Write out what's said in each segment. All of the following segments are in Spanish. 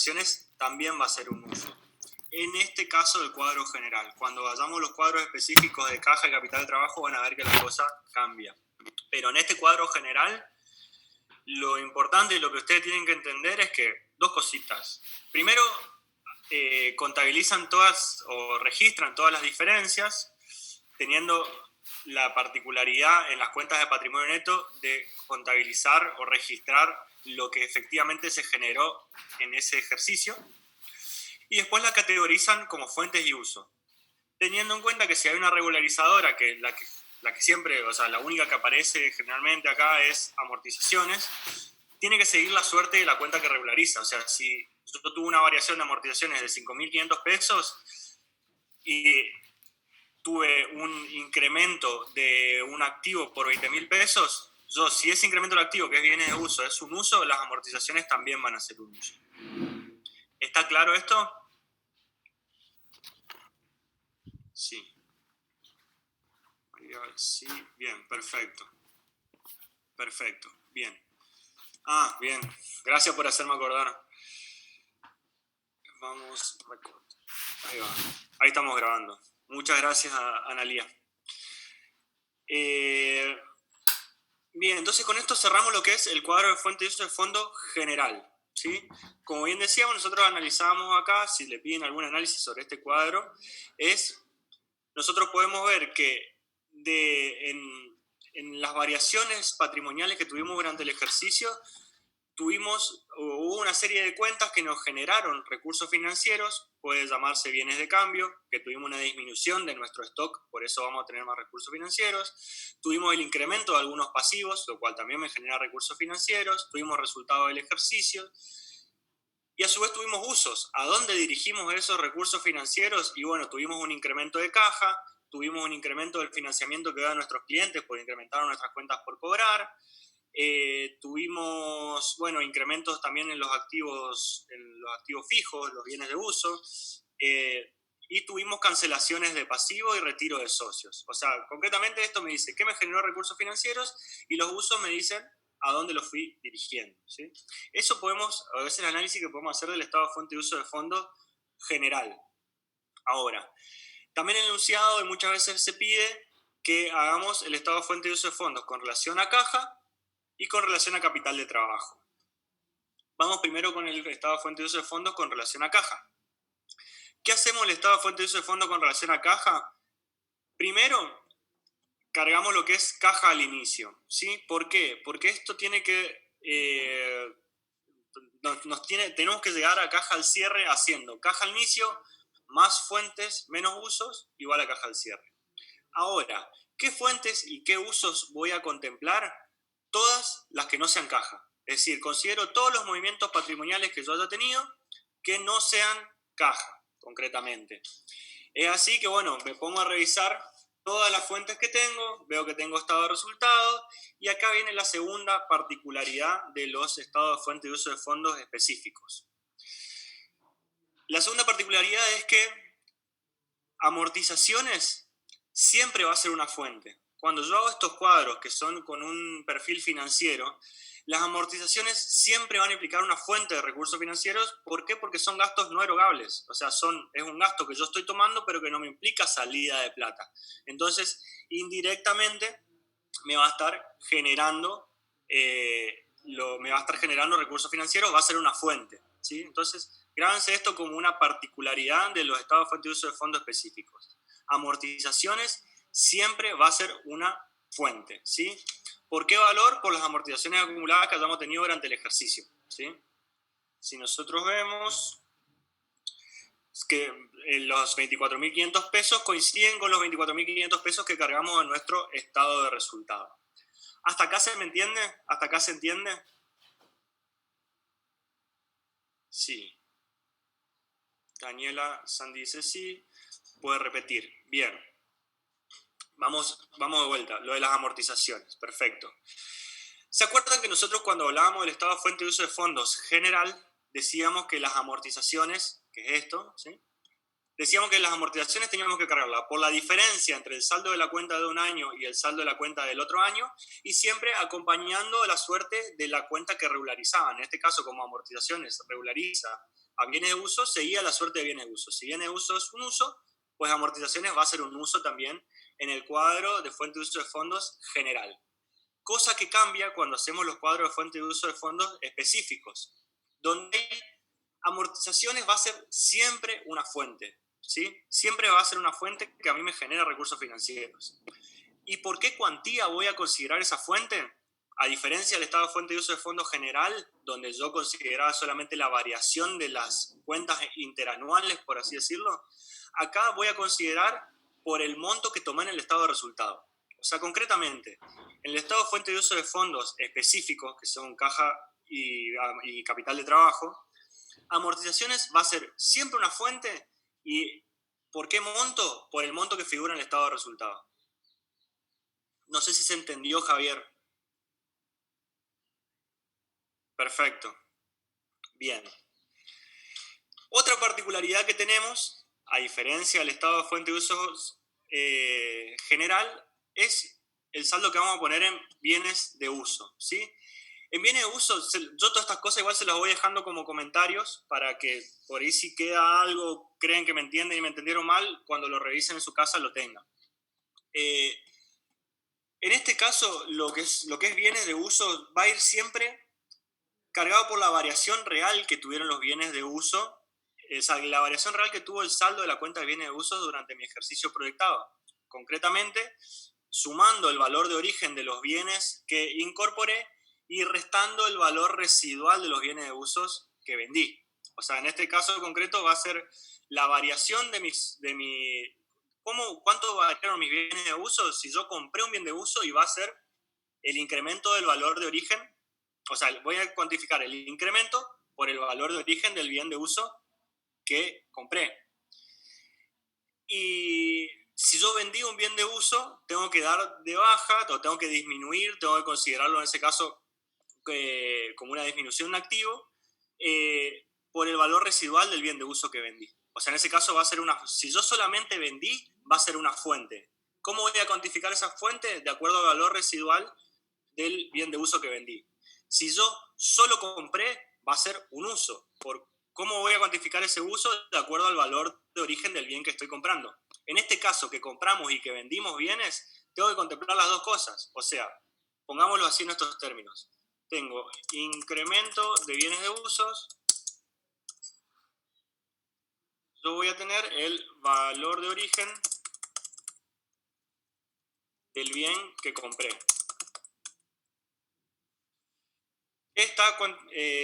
amortizaciones también va a ser un uso. En este caso del cuadro general, cuando vayamos los cuadros específicos de caja y capital de trabajo van a ver que la cosa cambia. Pero en este cuadro general, lo importante y lo que ustedes tienen que entender es que dos cositas. Primero, contabilizan todas o registran todas las diferencias, teniendo la particularidad en las cuentas de patrimonio neto de contabilizar o registrar lo que efectivamente se generó en ese ejercicio. Y después la categorizan como fuentes y uso, teniendo en cuenta que si hay una regularizadora, que la que siempre, o sea, la única que aparece generalmente acá es amortizaciones, tiene que seguir la suerte de la cuenta que regulariza. O sea, si yo tuve una variación de amortizaciones de 5.500 pesos y tuve un incremento de un activo por 20.000 pesos, yo, si ese incremento del activo, que es bienes de uso, es un uso, las amortizaciones también van a ser un uso. ¿Está claro esto? Sí. Sí, bien, perfecto. Perfecto, bien. Ah, bien. Gracias por hacerme acordar. Vamos, record. Ahí va. Ahí estamos grabando. Muchas gracias a Analía. Bien, entonces con esto cerramos lo que es el cuadro de fuente de uso de fondo general, ¿sí? Como bien decíamos, nosotros analizábamos acá, si le piden algún análisis sobre este cuadro, nosotros podemos ver que en las variaciones patrimoniales que tuvimos durante el ejercicio, hubo una serie de cuentas que nos generaron recursos financieros, puede llamarse bienes de cambio, que tuvimos una disminución de nuestro stock, por eso vamos a tener más recursos financieros. Tuvimos el incremento de algunos pasivos, lo cual también me genera recursos financieros. Tuvimos resultado del ejercicio. Y a su vez tuvimos usos. ¿A dónde dirigimos esos recursos financieros? Y bueno, tuvimos un incremento de caja, tuvimos un incremento del financiamiento que dan nuestros clientes por incrementar nuestras cuentas por cobrar. Tuvimos, bueno, incrementos también en los activos fijos, los bienes de uso, y tuvimos cancelaciones de pasivo y retiro de socios. O sea, concretamente esto me dice qué me generó recursos financieros y los usos me dicen a dónde los fui dirigiendo, ¿sí? Eso es el análisis que podemos hacer del estado de fuente de uso de fondo general. Ahora, también en el enunciado muchas veces se pide que hagamos el estado de fuente de uso de fondos con relación a caja y con relación a capital de trabajo. Vamos primero con el estado de fuente de uso de fondos con relación a caja. ¿Qué hacemos en el estado de fuente de uso de fondos con relación a caja? Primero, cargamos lo que es caja al inicio, ¿sí? ¿Por qué? Porque esto tiene que... tenemos que llegar a caja al cierre haciendo caja al inicio más fuentes menos usos igual a caja al cierre. Ahora, ¿qué fuentes y qué usos voy a contemplar? Todas las que no sean caja. Es decir, considero todos los movimientos patrimoniales que yo haya tenido que no sean caja, concretamente. Es así que, bueno, me pongo a revisar todas las fuentes que tengo, veo que tengo estado de resultados, y acá viene la segunda particularidad de los estados de fuente de uso de fondos específicos. La segunda particularidad es que amortizaciones siempre va a ser una fuente. Cuando yo hago estos cuadros que son con un perfil financiero, las amortizaciones siempre van a implicar una fuente de recursos financieros. ¿Por qué? Porque son gastos no erogables. O sea, es un gasto que yo estoy tomando, pero que no me implica salida de plata. Entonces, indirectamente, me va a estar generando recursos financieros, va a ser una fuente, ¿sí? Entonces, grábense esto como una particularidad de los estados de fuente de uso de fondos específicos. Amortizaciones siempre va a ser una fuente, ¿sí? ¿Por qué valor? Por las amortizaciones acumuladas que hayamos tenido durante el ejercicio, ¿sí? Si nosotros vemos que los 24.500 pesos coinciden con los 24.500 pesos que cargamos en nuestro estado de resultado. ¿Hasta acá se me entiende? ¿Hasta acá se entiende? Sí. Daniela Sandy dice sí. Puede repetir. Bien. Vamos de vuelta. Lo de las amortizaciones. Perfecto. ¿Se acuerdan que nosotros cuando hablábamos del estado de fuente de uso de fondos general, decíamos que las amortizaciones, que es esto, ¿sí? Decíamos que las amortizaciones teníamos que cargarla por la diferencia entre el saldo de la cuenta de un año y el saldo de la cuenta del otro año, y siempre acompañando la suerte de la cuenta que regularizaba. En este caso, como amortizaciones regulariza a bienes de uso, seguía la suerte de bienes de uso. Si bienes de uso es un uso, pues amortizaciones va a ser un uso también en el cuadro de fuente de uso de fondos general. Cosa que cambia cuando hacemos los cuadros de fuente de uso de fondos específicos, donde amortizaciones va a ser siempre una fuente, ¿sí? Siempre va a ser una fuente que a mí me genera recursos financieros. ¿Y por qué cuantía voy a considerar esa fuente? A diferencia del estado de fuente de uso de fondos general, donde yo consideraba solamente la variación de las cuentas interanuales, por así decirlo, acá voy a considerar por el monto que tomé en el estado de resultado. O sea, concretamente, en el estado de fuente de uso de fondos específicos, que son caja y capital de trabajo, amortizaciones va a ser siempre una fuente. ¿Y por qué monto? Por el monto que figura en el estado de resultado. No sé si se entendió, Javier. Perfecto. Bien. Otra particularidad que tenemos, a diferencia del estado de fuente de uso general, es el saldo que vamos a poner en bienes de uso, ¿sí? En bienes de uso, yo todas estas cosas igual se las voy dejando como comentarios para que por ahí si queda algo, creen que me entienden y me entendieron mal, cuando lo revisen en su casa lo tengan. En este caso, lo que es bienes de uso va a ir siempre cargado por la variación real que tuvieron los bienes de uso, la variación real que tuvo el saldo de la cuenta de bienes de uso durante mi ejercicio proyectado. Concretamente, sumando el valor de origen de los bienes que incorporé y restando el valor residual de los bienes de usos que vendí. O sea, en este caso concreto va a ser la variación ¿cuánto variaron mis bienes de uso? Si yo compré un bien de uso, y va a ser el incremento del valor de origen. O sea, voy a cuantificar el incremento por el valor de origen del bien de uso que compré. Y si yo vendí un bien de uso, tengo que dar de baja, o tengo que disminuir, tengo que considerarlo en ese caso como una disminución de activo, por el valor residual del bien de uso que vendí. O sea, en ese caso va a ser si yo solamente vendí, va a ser una fuente. ¿Cómo voy a cuantificar esa fuente? De acuerdo al valor residual del bien de uso que vendí. Si yo solo compré, va a ser un uso. ¿Cómo voy a cuantificar ese uso? De acuerdo al valor de origen del bien que estoy comprando. En este caso, que compramos y que vendimos bienes, tengo que contemplar las dos cosas. O sea, pongámoslo así en estos términos. Tengo incremento de bienes de usos. Yo voy a tener el valor de origen del bien que compré. Esta,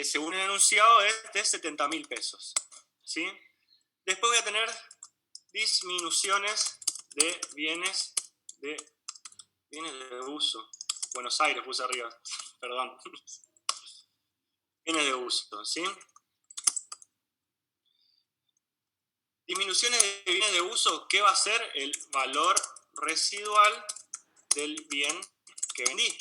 según el enunciado, es de 70.000 pesos. ¿Sí? Después voy a tener disminuciones de bienes de uso. Buenos Aires puse arriba, perdón. Bienes de uso, ¿sí? Disminuciones de bienes de uso, ¿qué va a ser? El valor residual del bien que vendí.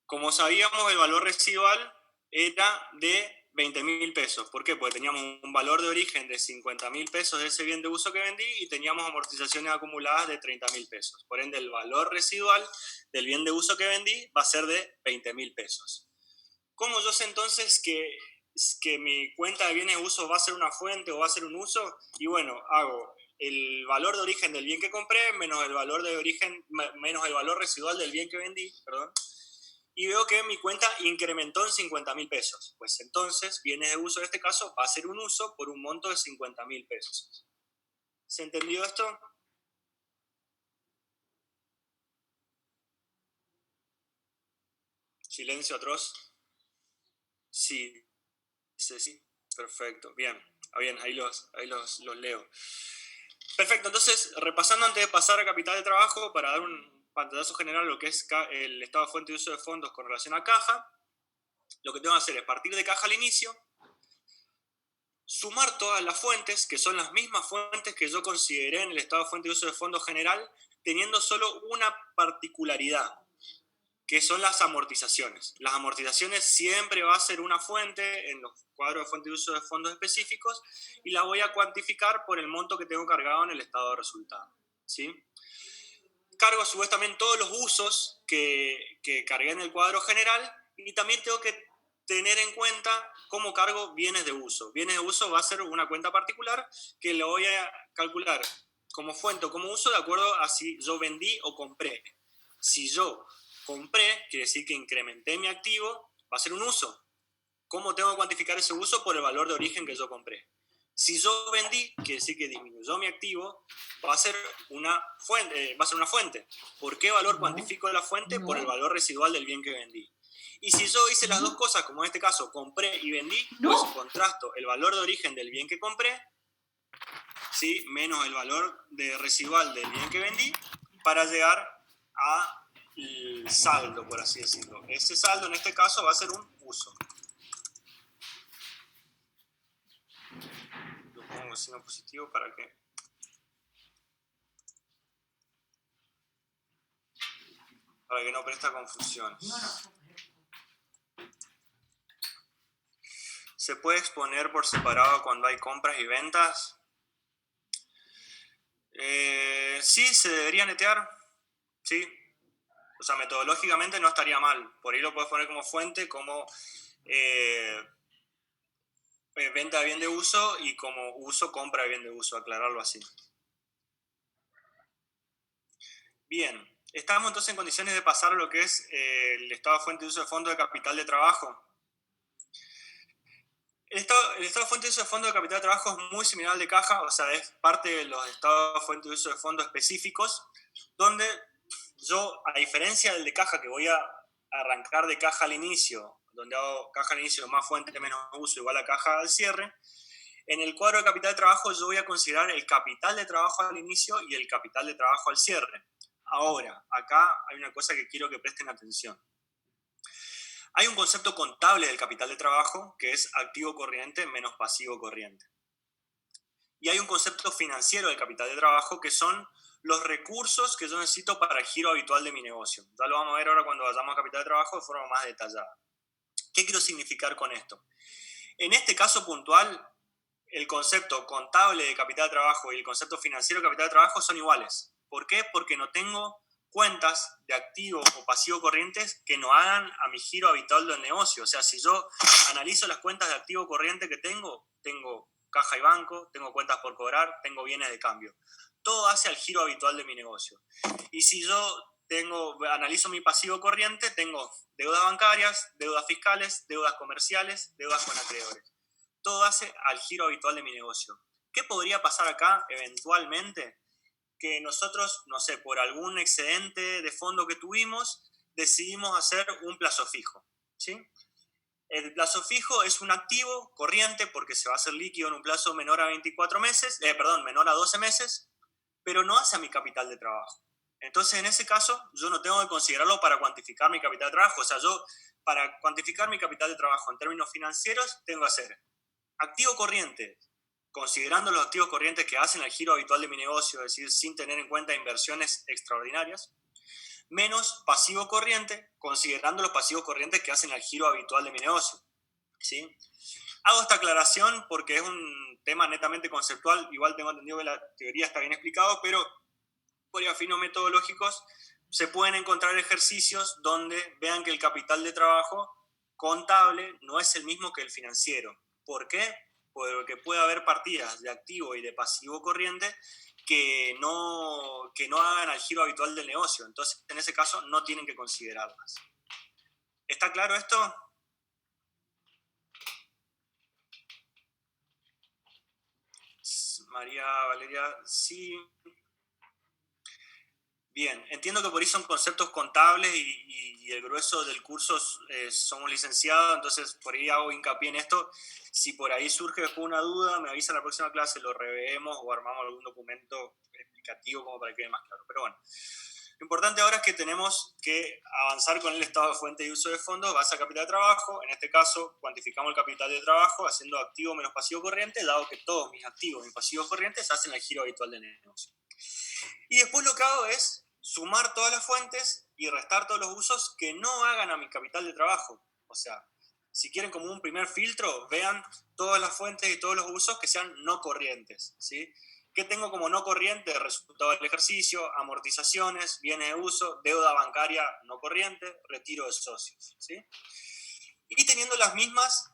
Como sabíamos, el valor residual era de 20.000 pesos. ¿Por qué? Porque teníamos un valor de origen de 50.000 pesos de ese bien de uso que vendí y teníamos amortizaciones acumuladas de 30.000 pesos. Por ende, el valor residual del bien de uso que vendí va a ser de 20.000 pesos. ¿Cómo yo sé entonces que mi cuenta de bienes de uso va a ser una fuente o va a ser un uso? Y bueno, hago el valor de origen del bien que compré menos el valor de origen, menos el valor residual del bien que vendí, perdón, y veo que mi cuenta incrementó en 50.000 pesos. Pues entonces, bienes de uso en este caso va a ser un uso por un monto de 50.000 pesos. ¿Se entendió esto? Silencio atroz. Sí, sí, perfecto. Bien, ahí los leo. Perfecto, entonces, repasando antes de pasar a capital de trabajo, para dar un pantallazo general de lo que es el estado de fuente de uso de fondos con relación a caja, lo que tengo que hacer es partir de caja al inicio, sumar todas las fuentes, que son las mismas fuentes que yo consideré en el estado de fuente de uso de fondos general, teniendo solo una particularidad, que son las amortizaciones. Las amortizaciones siempre va a ser una fuente en los cuadros de fuente de uso de fondos específicos y la voy a cuantificar por el monto que tengo cargado en el estado de resultado, ¿sí? Cargo a su vez también todos los usos que cargué en el cuadro general y también tengo que tener en cuenta ¿Cómo cargo bienes de uso? Bienes de uso va a ser una cuenta particular que lo voy a calcular como fuente o como uso de acuerdo a si yo vendí o compré. Si yo compré, quiere decir que incrementé mi activo, va a ser un uso. ¿Cómo tengo que cuantificar ese uso? Por el valor de origen que yo compré. Si yo vendí, quiere decir que disminuyó mi activo, va a ser una fuente. ¿Por qué valor cuantifico la fuente? Por el valor residual del bien que vendí. Y si yo hice las dos cosas, como en este caso, compré y vendí, pues contrasto el valor de origen del bien que compré, ¿sí?, menos el valor residual del bien que vendí, para llegar al saldo, por así decirlo. Ese saldo en este caso va a ser un uso. Lo pongo en signo positivo para que no presta confusiones. ¿Se puede exponer por separado cuando hay compras y ventas? Sí, se debería netear. Sí. O sea, metodológicamente no estaría mal. Por ahí lo puedes poner como fuente, como venta de bien de uso, y como uso, compra de bien de uso, aclararlo así. Bien, estamos entonces en condiciones de pasar a lo que es el estado de fuente de uso de fondo de capital de trabajo. El estado de fuente de uso de fondo de capital de trabajo es muy similar al de caja, o sea, es parte de los estados de fuente de uso de fondo específicos, donde yo, a diferencia del de caja, que voy a arrancar de caja al inicio, donde hago caja al inicio más fuente menos uso igual a caja al cierre, en el cuadro de capital de trabajo yo voy a considerar el capital de trabajo al inicio y el capital de trabajo al cierre. Ahora, acá hay una cosa que quiero que presten atención. Hay un concepto contable del capital de trabajo que es activo corriente menos pasivo corriente. Y hay un concepto financiero del capital de trabajo que son los recursos que yo necesito para el giro habitual de mi negocio. Ya lo vamos a ver ahora cuando vayamos a capital de trabajo de forma más detallada. ¿Qué quiero significar con esto? En este caso puntual, el concepto contable de capital de trabajo y el concepto financiero de capital de trabajo son iguales. ¿Por qué? Porque no tengo cuentas de activo o pasivo corrientes que no hagan a mi giro habitual del negocio. O sea, si yo analizo las cuentas de activo corriente que tengo caja y banco, tengo cuentas por cobrar, tengo bienes de cambio. Todo hace al giro habitual de mi negocio. Y si yo analizo mi pasivo corriente, tengo deudas bancarias, deudas fiscales, deudas comerciales, deudas con acreedores. Todo hace al giro habitual de mi negocio. ¿Qué podría pasar acá eventualmente? Que nosotros, no sé, por algún excedente de fondo que tuvimos, decidimos hacer un plazo fijo, ¿sí? El plazo fijo es un activo corriente porque se va a hacer líquido en un plazo menor a 24 meses, menor a 12 meses, pero no hace a mi capital de trabajo. Entonces, en ese caso, yo no tengo que considerarlo para cuantificar mi capital de trabajo. O sea, yo, para cuantificar mi capital de trabajo en términos financieros, tengo que hacer activo corriente, considerando los activos corrientes que hacen el giro habitual de mi negocio, es decir, sin tener en cuenta inversiones extraordinarias, menos pasivo corriente, considerando los pasivos corrientes que hacen el giro habitual de mi negocio. ¿Sí? Hago esta aclaración porque es un tema netamente conceptual. Igual tengo entendido que la teoría está bien explicado, pero por fines metodológicos se pueden encontrar ejercicios donde vean que el capital de trabajo contable no es el mismo que el financiero. ¿Por qué? Porque puede haber partidas de activo y de pasivo corriente que no hagan al giro habitual del negocio. Entonces, en ese caso, no tienen que considerarlas. ¿Está claro esto? María Valeria, sí. Bien, entiendo que por ahí son conceptos contables y el grueso del curso somos licenciados, entonces por ahí hago hincapié en esto. Si por ahí surge después una duda, me avisa en la próxima clase, lo reveemos o armamos algún documento explicativo como para que quede más claro. Pero bueno, lo importante ahora es que tenemos que avanzar con el estado de fuente y uso de fondos, base a capital de trabajo. En este caso, cuantificamos el capital de trabajo haciendo activo menos pasivo corriente, dado que todos mis activos y mis pasivos corrientes hacen el giro habitual del negocio. Y después lo que hago es sumar todas las fuentes y restar todos los usos que no hagan a mi capital de trabajo. O sea, si quieren como un primer filtro, vean todas las fuentes y todos los usos que sean no corrientes, ¿sí? ¿Qué tengo como no corriente? Resultado del ejercicio, amortizaciones, bienes de uso, deuda bancaria no corriente, retiro de socios, ¿sí? Y teniendo las mismas,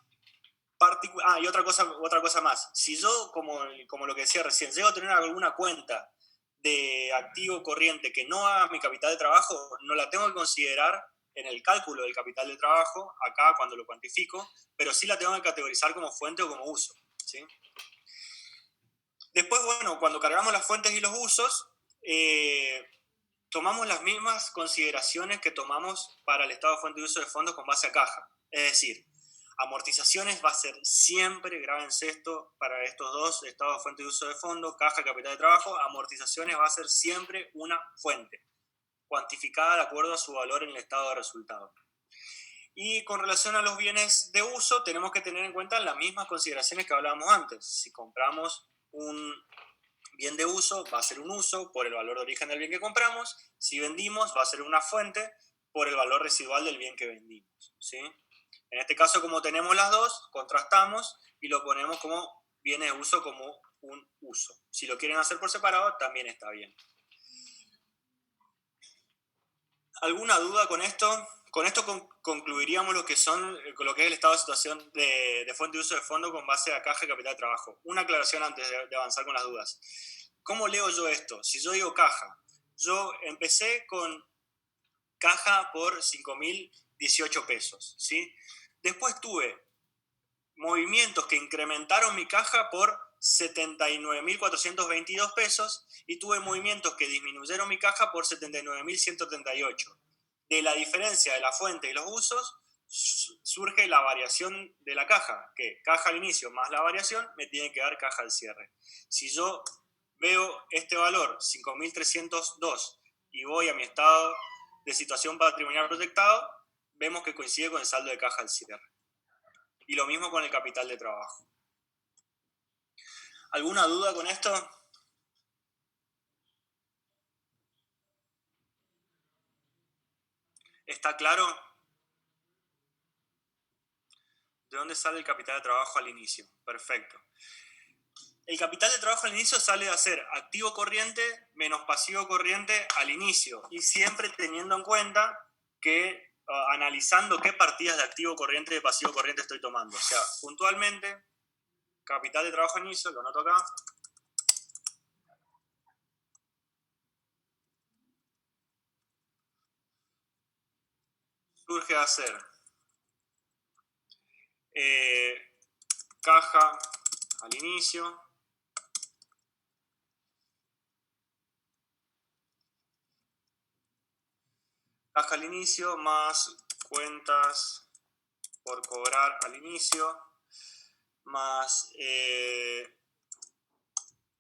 y otra cosa más. Si yo, como lo que decía recién, llego a tener alguna cuenta de activo corriente que no haga mi capital de trabajo, no la tengo que considerar en el cálculo del capital de trabajo, acá cuando lo cuantifico, pero sí la tengo que categorizar como fuente o como uso, ¿sí? Después, bueno, cuando cargamos las fuentes y los usos, tomamos las mismas consideraciones que tomamos para el estado de fuente y uso de fondos con base a caja. Es decir, amortizaciones va a ser siempre, grábense esto, para estos dos estados de fuente y uso de fondos, caja, capital de trabajo, amortizaciones va a ser siempre una fuente, cuantificada de acuerdo a su valor en el estado de resultado. Y con relación a los bienes de uso, tenemos que tener en cuenta las mismas consideraciones que hablábamos antes. Si compramos un bien de uso, va a ser un uso por el valor de origen del bien que compramos. Si vendimos, va a ser una fuente por el valor residual del bien que vendimos, ¿sí? En este caso, como tenemos las dos, contrastamos y lo ponemos como bienes de uso como un uso. Si lo quieren hacer por separado, también está bien. ¿Alguna duda con esto? Con esto concluiríamos lo que es el estado de situación de fuente de uso de fondo con base a caja y capital de trabajo. Una aclaración antes de avanzar con las dudas. ¿Cómo leo yo esto? Si yo digo caja, yo empecé con caja por 5.018 pesos, ¿sí? Después tuve movimientos que incrementaron mi caja por 79.422 pesos y tuve movimientos que disminuyeron mi caja por 79.138. De la diferencia de la fuente y los usos surge la variación de la caja, que caja al inicio más la variación me tiene que dar caja al cierre. Si yo veo este valor, 5.302, y voy a mi estado de situación patrimonial proyectado, vemos que coincide con el saldo de caja al cierre. Y lo mismo con el capital de trabajo. ¿Alguna duda con esto? ¿Está claro? ¿De dónde sale el capital de trabajo al inicio? Perfecto. El capital de trabajo al inicio sale de hacer activo corriente menos pasivo corriente al inicio. Y siempre teniendo en cuenta que, analizando qué partidas de activo corriente y de pasivo corriente estoy tomando. O sea, puntualmente, capital de trabajo al inicio, lo anoto acá. Surge de hacer caja al inicio. Caja al inicio más cuentas por cobrar al inicio más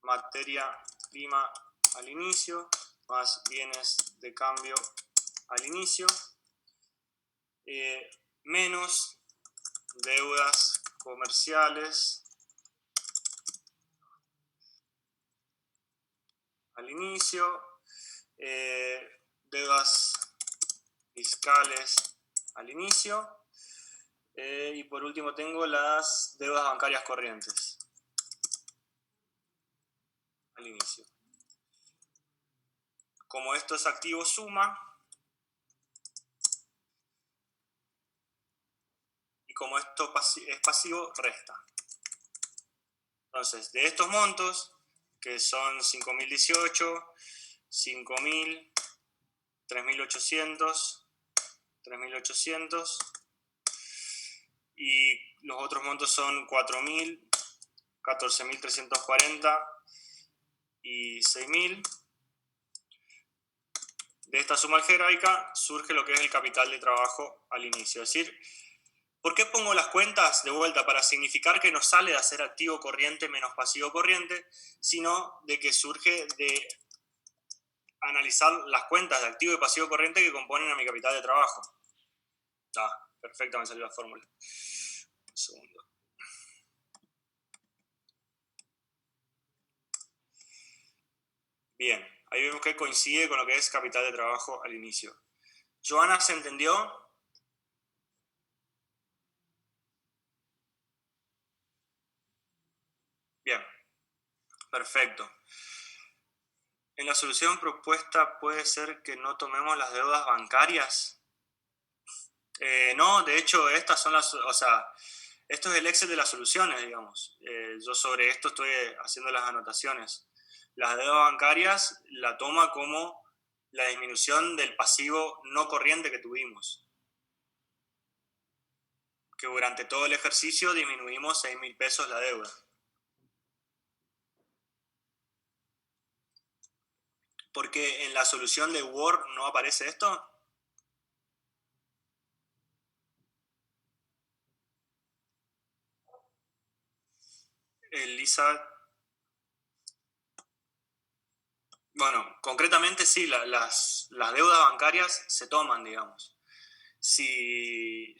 materia prima al inicio más bienes de cambio al inicio menos deudas comerciales al inicio, deudas fiscales al inicio y por último tengo las deudas bancarias corrientes al inicio. Como esto es activo suma y como esto es pasivo resta. Entonces, de estos montos, que son 5.018, 5.000, 3.800, 3.800 y los otros montos son 4.000, 14.340 y 6.000. De esta suma algebraica surge lo que es el capital de trabajo al inicio. Es decir, ¿por qué pongo las cuentas de vuelta? Para significar que no sale de hacer activo corriente menos pasivo corriente, sino de que surge de analizar las cuentas de activo y pasivo corriente que componen a mi capital de trabajo. Perfecto, me salió la fórmula. Un segundo. Bien, ahí vemos que coincide con lo que es capital de trabajo al inicio. ¿Joana se entendió? Bien, perfecto. En la solución propuesta puede ser que no tomemos las deudas bancarias. No, de hecho, estas son las, o sea, Esto es el Excel de las soluciones, digamos. Yo sobre esto estoy haciendo las anotaciones. Las deudas bancarias la toma como la disminución del pasivo no corriente que tuvimos. Que durante todo el ejercicio disminuimos 6.000 pesos la deuda. Porque en la solución de Word no aparece esto. Elisa. Bueno, concretamente sí, las deudas bancarias se toman, digamos. Si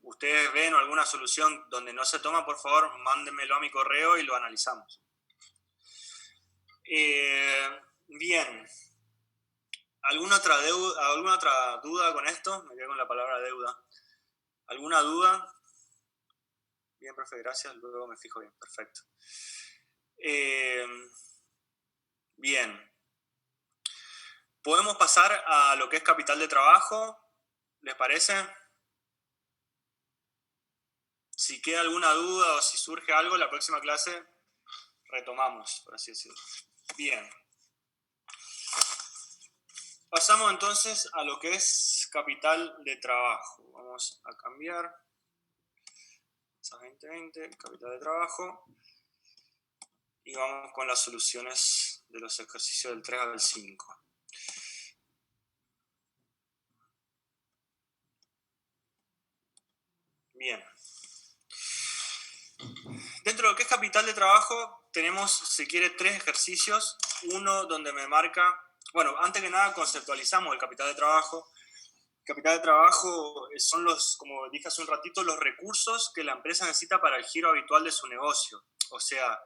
ustedes ven alguna solución donde no se toma, por favor, mándenmelo a mi correo y lo analizamos. Bien. ¿Alguna otra duda con esto? Me quedé con la palabra deuda. ¿Alguna duda? Bien, profe, gracias. Luego me fijo bien. Perfecto. Bien. ¿Podemos pasar a lo que es capital de trabajo? ¿Les parece? Si queda alguna duda o si surge algo, la próxima clase retomamos, por así decirlo. Bien. Pasamos entonces a lo que es capital de trabajo. Vamos a cambiar. 2020, capital de trabajo. Y vamos con las soluciones de los ejercicios del 3 al 5. Bien. Dentro de lo que es capital de trabajo, tenemos, si quiere, 3 ejercicios. Uno donde me marca, bueno, antes que nada conceptualizamos el capital de trabajo. El capital de trabajo son los, como dije hace un ratito, los recursos que la empresa necesita para el giro habitual de su negocio. O sea,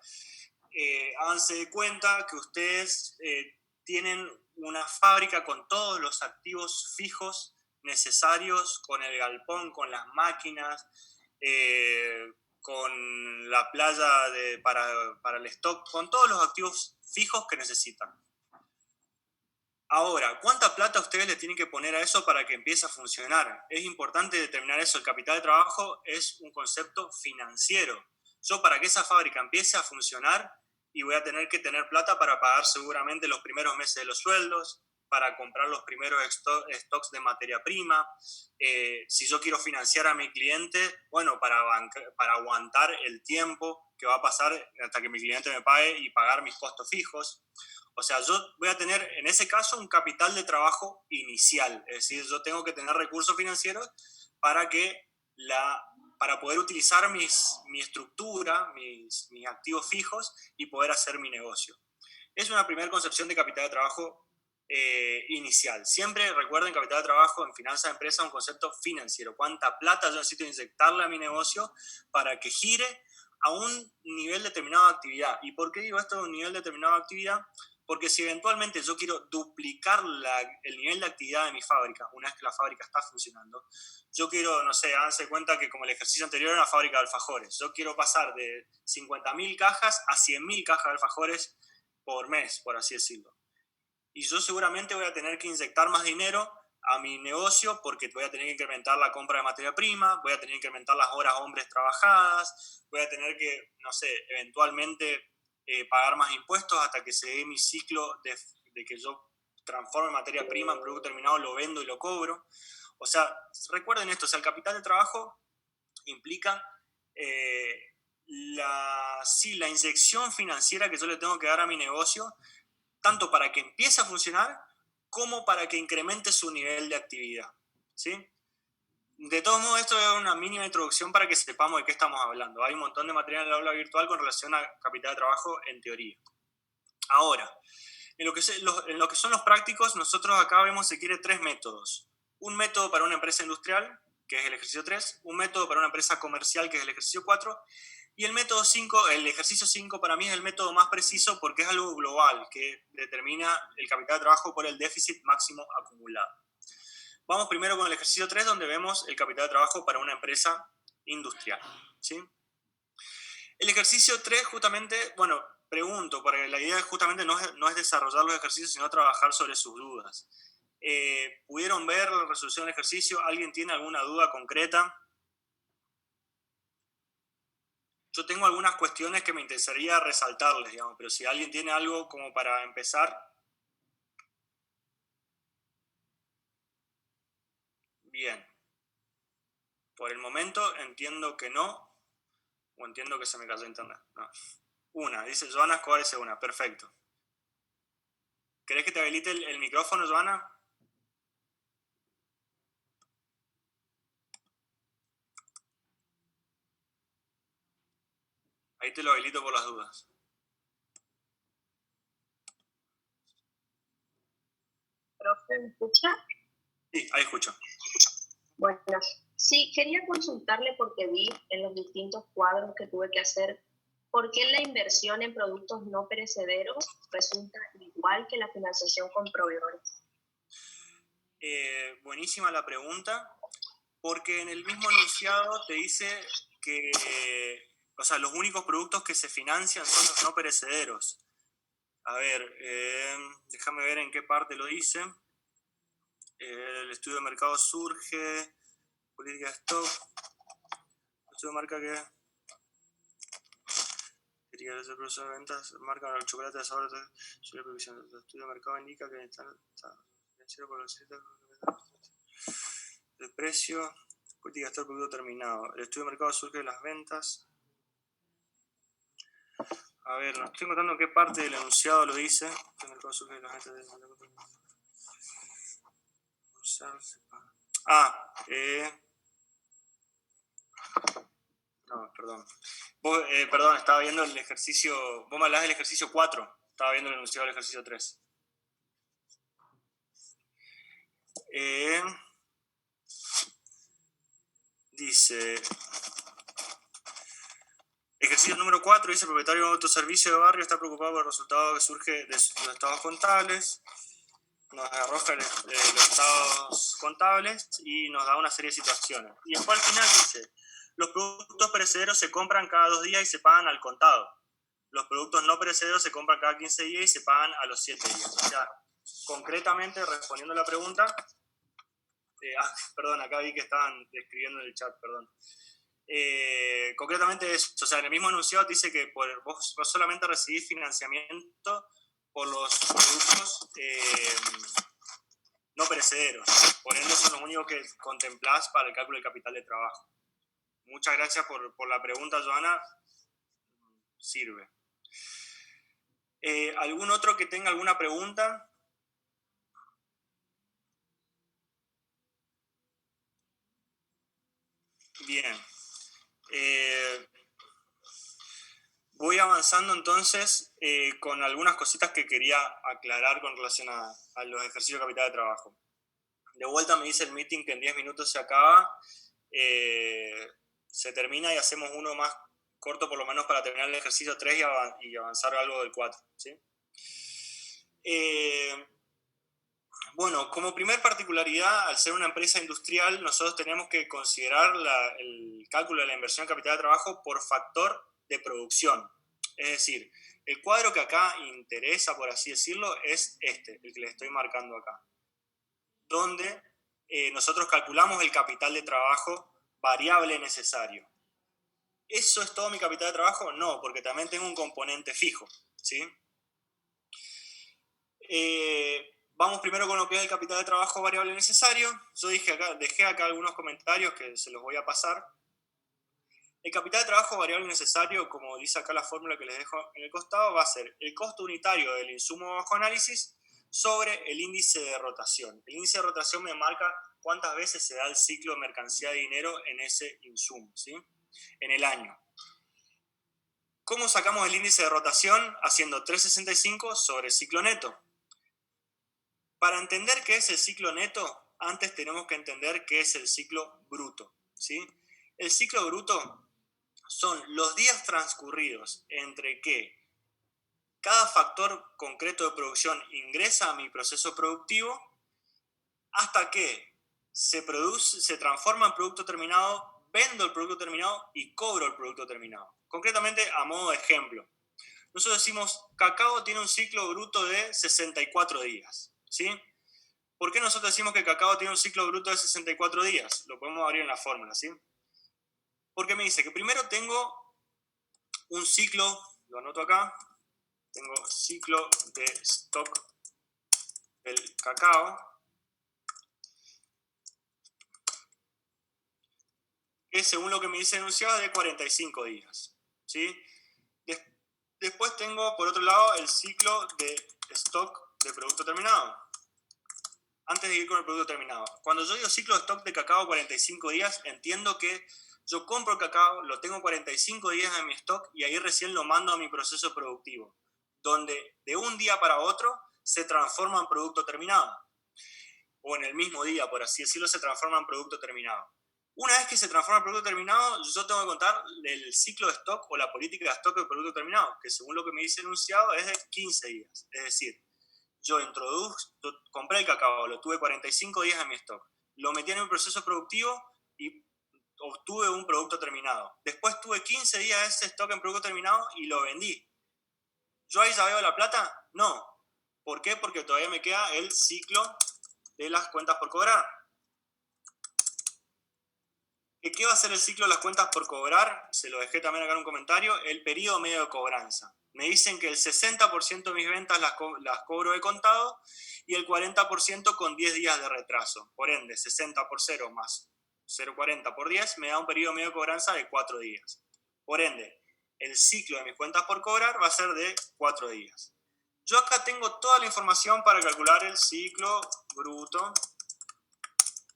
háganse de cuenta que ustedes tienen una fábrica con todos los activos fijos necesarios, con el galpón, con las máquinas, con la playa para el stock, con todos los activos fijos que necesitan. Ahora, ¿cuánta plata ustedes le tienen que poner a eso para que empiece a funcionar? Es importante determinar eso. El capital de trabajo es un concepto financiero. Yo, para que esa fábrica empiece a funcionar, y voy a tener que tener plata para pagar seguramente los primeros meses de los sueldos, para comprar los primeros stocks de materia prima. Si yo quiero financiar a mi cliente, bueno, para aguantar el tiempo que va a pasar hasta que mi cliente me pague y pagar mis costos fijos. O sea, yo voy a tener, en ese caso, un capital de trabajo inicial. Es decir, yo tengo que tener recursos financieros para poder utilizar mi estructura, mis activos fijos y poder hacer mi negocio. Es una primera concepción de capital de trabajo inicial. Siempre recuerden, capital de trabajo en finanzas de empresa es un concepto financiero. ¿Cuánta plata yo necesito inyectarle a mi negocio para que gire a un nivel determinado de actividad? ¿Y por qué digo esto de un nivel determinado de actividad? Porque si eventualmente yo quiero duplicar el nivel de actividad de mi fábrica, una vez que la fábrica está funcionando, yo quiero, no sé, háganse cuenta que como el ejercicio anterior era una fábrica de alfajores, yo quiero pasar de 50.000 cajas a 100.000 cajas de alfajores por mes, por así decirlo. Y yo seguramente voy a tener que inyectar más dinero a mi negocio porque voy a tener que incrementar la compra de materia prima, voy a tener que incrementar las horas hombres trabajadas, voy a tener que, no sé, eventualmente pagar más impuestos hasta que se dé mi ciclo de que yo transforme materia prima en producto terminado, lo vendo y lo cobro. O sea, recuerden esto, o sea, el capital de trabajo implica la inyección financiera que yo le tengo que dar a mi negocio, tanto para que empiece a funcionar como para que incremente su nivel de actividad, ¿sí? De todos modos, esto es una mínima introducción para que sepamos de qué estamos hablando. Hay un montón de material en el aula virtual con relación a capital de trabajo en teoría. Ahora, en lo que son los prácticos, nosotros acá vemos, si quiere, 3 métodos. Un método para una empresa industrial, que es el ejercicio 3, un método para una empresa comercial, que es el ejercicio 4, y el método 5, el ejercicio 5 para mí es el método más preciso porque es algo global, que determina el capital de trabajo por el déficit máximo acumulado. Vamos primero con el ejercicio 3, donde vemos el capital de trabajo para una empresa industrial, ¿sí? El ejercicio 3 justamente, bueno, pregunto, porque la idea justamente no es desarrollar los ejercicios, sino trabajar sobre sus dudas. ¿Pudieron ver la resolución del ejercicio? ¿Alguien tiene alguna duda concreta? Yo tengo algunas cuestiones que me interesaría resaltarles, digamos, pero si alguien tiene algo como para empezar. Bien. Por el momento entiendo que no, o entiendo que se me cayó internet. No. Una, dice Joana Escobar, dice una, perfecto. ¿Querés que te habilite el micrófono, Joana? Ahí te lo habilito por las dudas. Profe, ¿me escucha? Sí, ahí escucho. Bueno, sí, quería consultarle porque vi en los distintos cuadros que tuve que hacer por qué la inversión en productos no perecederos resulta igual que la financiación con proveedores. Buenísima la pregunta, porque en el mismo enunciado te dice que, o sea, los únicos productos que se financian son los no perecederos. A ver, déjame ver en qué parte lo dice. El estudio de mercado surge, política de stock, el estudio marca que quería hacer proceso de ventas, marca el chocolate de sabor sobre previsión. El estudio de mercado indica que está financiero por los el precio, política de stock, producto terminado. El estudio de mercado surge de las ventas. A ver, no estoy contando qué parte del enunciado lo dice. El estudio de mercado surge de las ventas de... No, perdón. Vos, perdón, estaba viendo el ejercicio. Vos me hablás del ejercicio 4. Estaba viendo el enunciado del ejercicio 3. Dice. Ejercicio número 4. Dice: el propietario de un autoservicio de barrio está preocupado por el resultado que surge de los estados contables. Nos arroja los estados contables y nos da una serie de situaciones. Y después al final dice: los productos perecederos se compran cada 2 días y se pagan al contado. Los productos no perecederos se compran cada 15 días y se pagan a los 7 días. O sea, concretamente, respondiendo a la pregunta, perdón, acá vi que estaban escribiendo en el chat, perdón. Concretamente eso, o sea, en el mismo enunciado te dice que vos solamente recibís financiamiento por los productos no perecederos. Por ende, son los únicos que contemplás para el cálculo del capital de trabajo. Muchas gracias por la pregunta, Joana. Sirve. ¿Algún otro que tenga alguna pregunta? Bien. Voy avanzando entonces con algunas cositas que quería aclarar con relación a los ejercicios de capital de trabajo. De vuelta me dice el meeting que en 10 minutos se acaba. Se termina y hacemos uno más corto por lo menos para terminar el ejercicio 3 y avanzar algo del 4. ¿Sí? Bueno, como primer particularidad, al ser una empresa industrial, nosotros tenemos que considerar el cálculo de la inversión en capital de trabajo por factor de producción. Es decir, el cuadro que acá interesa, por así decirlo, es este, el que les estoy marcando acá, donde nosotros calculamos el capital de trabajo variable necesario. ¿Eso es todo mi capital de trabajo? No, porque también tengo un componente fijo, ¿sí? Vamos primero con lo que es el capital de trabajo variable necesario. Yo dejé acá algunos comentarios que se los voy a pasar. El capital de trabajo variable necesario, como dice acá la fórmula que les dejo en el costado, va a ser el costo unitario del insumo bajo análisis sobre el índice de rotación. El índice de rotación me marca cuántas veces se da el ciclo de mercancía de dinero en ese insumo, ¿sí? En el año. ¿Cómo sacamos el índice de rotación? Haciendo 365 sobre ciclo neto. Para entender qué es el ciclo neto, antes tenemos que entender qué es el ciclo bruto, ¿sí? El ciclo bruto son los días transcurridos entre que cada factor concreto de producción ingresa a mi proceso productivo hasta que se transforma en producto terminado, vendo el producto terminado y cobro el producto terminado. Concretamente, a modo de ejemplo, nosotros decimos cacao tiene un ciclo bruto de 64 días, ¿sí? ¿Por qué nosotros decimos que cacao tiene un ciclo bruto de 64 días? Lo podemos abrir en la fórmula, ¿sí? Porque me dice que primero tengo un ciclo, lo anoto acá, tengo ciclo de stock del cacao, que según lo que me dice el enunciado es de 45 días. ¿Sí? Después tengo, por otro lado, el ciclo de stock de producto terminado. Antes de ir con el producto terminado. Cuando yo digo ciclo de stock de cacao 45 días, entiendo que yo compro el cacao, lo tengo 45 días en mi stock y ahí recién lo mando a mi proceso productivo, donde de un día para otro se transforma en producto terminado. O en el mismo día, por así decirlo, se transforma en producto terminado. Una vez que se transforma en producto terminado, yo tengo que contar el ciclo de stock o la política de stock del producto terminado, que según lo que me dice el enunciado es de 15 días. Es decir, yo compré el cacao, lo tuve 45 días en mi stock, lo metí en mi proceso productivo y obtuve un producto terminado. Después tuve 15 días de ese stock en producto terminado y lo vendí. ¿Yo ahí ya veo la plata? No. ¿Por qué? Porque todavía me queda el ciclo de las cuentas por cobrar. ¿Qué va a ser el ciclo de las cuentas por cobrar? Se lo dejé también acá en un comentario. El periodo medio de cobranza. Me dicen que el 60% de mis ventas las cobro de contado y el 40% con 10 días de retraso. Por ende, 60 por 0 más 0,40 por 10 me da un periodo medio de cobranza de 4 días. Por ende, el ciclo de mis cuentas por cobrar va a ser de 4 días. Yo acá tengo toda la información para calcular el ciclo bruto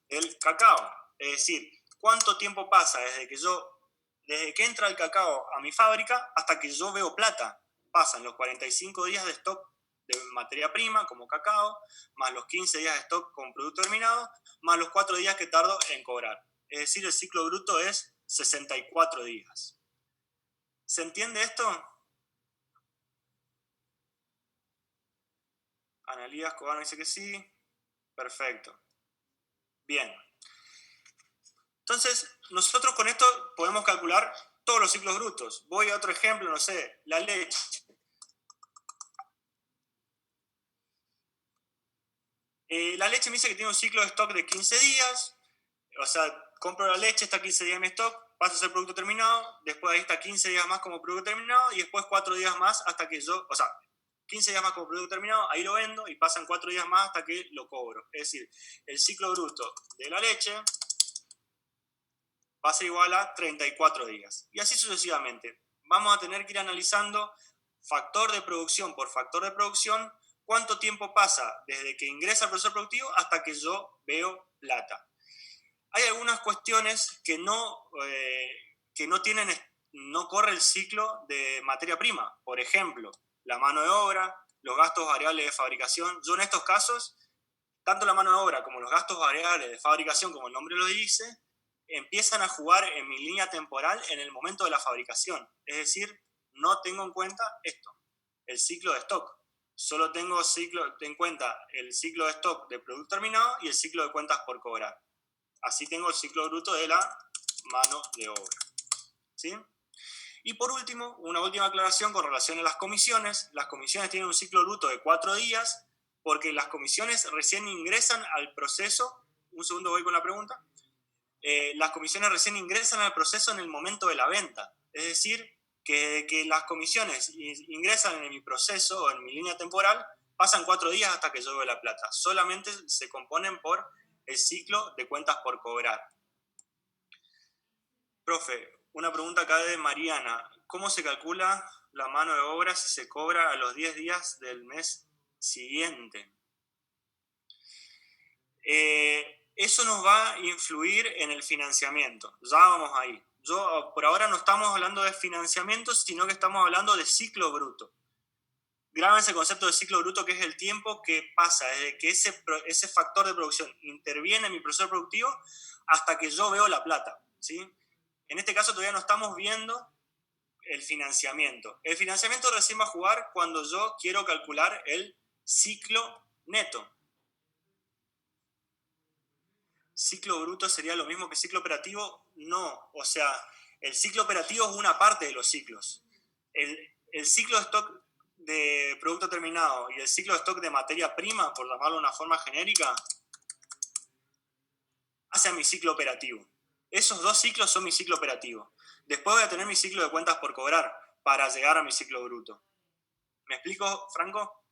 del cacao. Es decir, ¿cuánto tiempo pasa desde que entra el cacao a mi fábrica hasta que yo veo plata? Pasan los 45 días de stock de materia prima, como cacao, más los 15 días de stock con producto terminado, más los 4 días que tardo en cobrar. Es decir, el ciclo bruto es 64 días. ¿Se entiende esto? Analía Escobar dice que sí. Perfecto. Bien. Entonces, nosotros con esto podemos calcular todos los ciclos brutos. Voy a otro ejemplo, no sé, la leche. La leche me dice que tiene un ciclo de stock de 15 días, o sea, compro la leche, está 15 días en mi stock, pasa a ser producto terminado, después ahí está 15 días más como producto terminado y después 4 días más hasta que yo, o sea, 15 días más como producto terminado, ahí lo vendo y pasan 4 días más hasta que lo cobro. Es decir, el ciclo bruto de la leche va a ser igual a 34 días. Y así sucesivamente. Vamos a tener que ir analizando factor de producción por factor de producción, cuánto tiempo pasa desde que ingresa el proceso productivo hasta que yo veo plata. Hay algunas cuestiones que no corre el ciclo de materia prima. Por ejemplo, la mano de obra, los gastos variables de fabricación. Yo en estos casos, tanto la mano de obra como los gastos variables de fabricación, como el nombre lo dice, empiezan a jugar en mi línea temporal en el momento de la fabricación. Es decir, no tengo en cuenta esto, el ciclo de stock. Solo tengo en cuenta el ciclo de stock de producto terminado y el ciclo de cuentas por cobrar. Así tengo el ciclo bruto de la mano de obra. ¿Sí? Y por último, una última aclaración con relación a las comisiones. Las comisiones tienen un ciclo bruto de 4 días porque las comisiones recién ingresan al proceso. Un segundo, voy con la pregunta. Las comisiones recién ingresan al proceso en el momento de la venta. Es decir, que las comisiones ingresan en mi proceso o en mi línea temporal, pasan 4 días hasta que yo veo la plata. Solamente se componen por el ciclo de cuentas por cobrar. Profe, una pregunta acá de Mariana. ¿Cómo se calcula la mano de obra si se cobra a los 10 días del mes siguiente? Eso nos va a influir en el financiamiento. Ya vamos ahí. Por ahora no estamos hablando de financiamiento, sino que estamos hablando de ciclo bruto. Grábense el concepto de ciclo bruto, que es el tiempo que pasa desde que ese factor de producción interviene en mi proceso productivo hasta que yo veo la plata, ¿sí? En este caso todavía no estamos viendo el financiamiento. El financiamiento recién va a jugar cuando yo quiero calcular el ciclo neto. ¿Ciclo bruto sería lo mismo que ciclo operativo? No, o sea, el ciclo operativo es una parte de los ciclos. El ciclo de stock de producto terminado y el ciclo de stock de materia prima, por llamarlo de una forma genérica, hace a mi ciclo operativo. Esos dos ciclos son mi ciclo operativo. Después voy a tener mi ciclo de cuentas por cobrar, para llegar a mi ciclo bruto. ¿Me explico, Franco?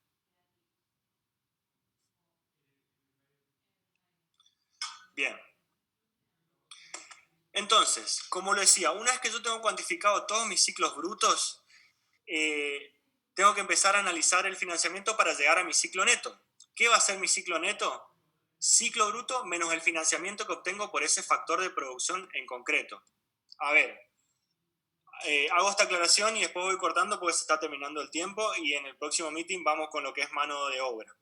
Bien. Entonces, como lo decía, una vez que yo tengo cuantificado todos mis ciclos brutos, tengo que empezar a analizar el financiamiento para llegar a mi ciclo neto. ¿Qué va a ser mi ciclo neto? Ciclo bruto menos el financiamiento que obtengo por ese factor de producción en concreto. A ver, hago esta aclaración y después voy cortando porque se está terminando el tiempo y en el próximo meeting vamos con lo que es mano de obra.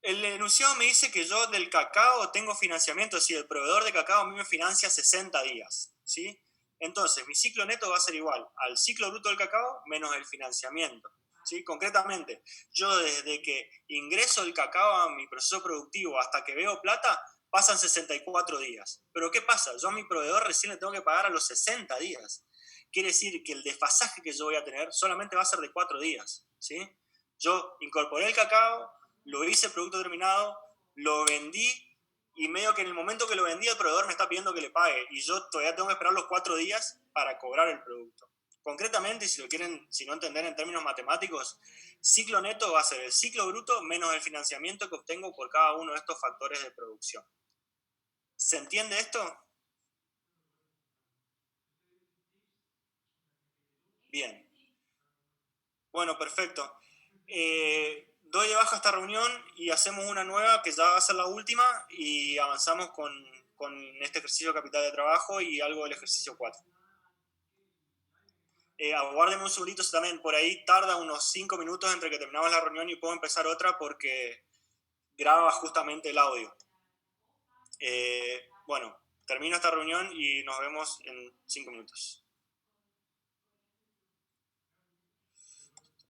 El enunciado me dice que yo del cacao tengo financiamiento, si el proveedor de cacao a mí me financia 60 días, ¿sí? Entonces, mi ciclo neto va a ser igual al ciclo bruto del cacao menos el financiamiento, ¿sí? Concretamente, yo desde que ingreso el cacao a mi proceso productivo hasta que veo plata, pasan 64 días. Pero ¿qué pasa? Yo a mi proveedor recién le tengo que pagar a los 60 días. Quiere decir que el desfasaje que yo voy a tener solamente va a ser de 4 días, ¿sí? Yo incorporé el cacao, lo hice producto terminado, lo vendí y medio que en el momento que lo vendí el proveedor me está pidiendo que le pague y yo todavía tengo que esperar los 4 días para cobrar el producto. Concretamente, si lo quieren, si no entender en términos matemáticos, ciclo neto va a ser el ciclo bruto menos el financiamiento que obtengo por cada uno de estos factores de producción. ¿Se entiende esto? Bien. Bueno, perfecto. Doy de baja esta reunión y hacemos una nueva que ya va a ser la última y avanzamos con este ejercicio de capital de trabajo y algo del ejercicio 4. Aguárdenme un segundito, también por ahí tarda unos 5 minutos entre que terminamos la reunión y puedo empezar otra porque graba justamente el audio. Bueno, termino esta reunión y nos vemos en 5 minutos.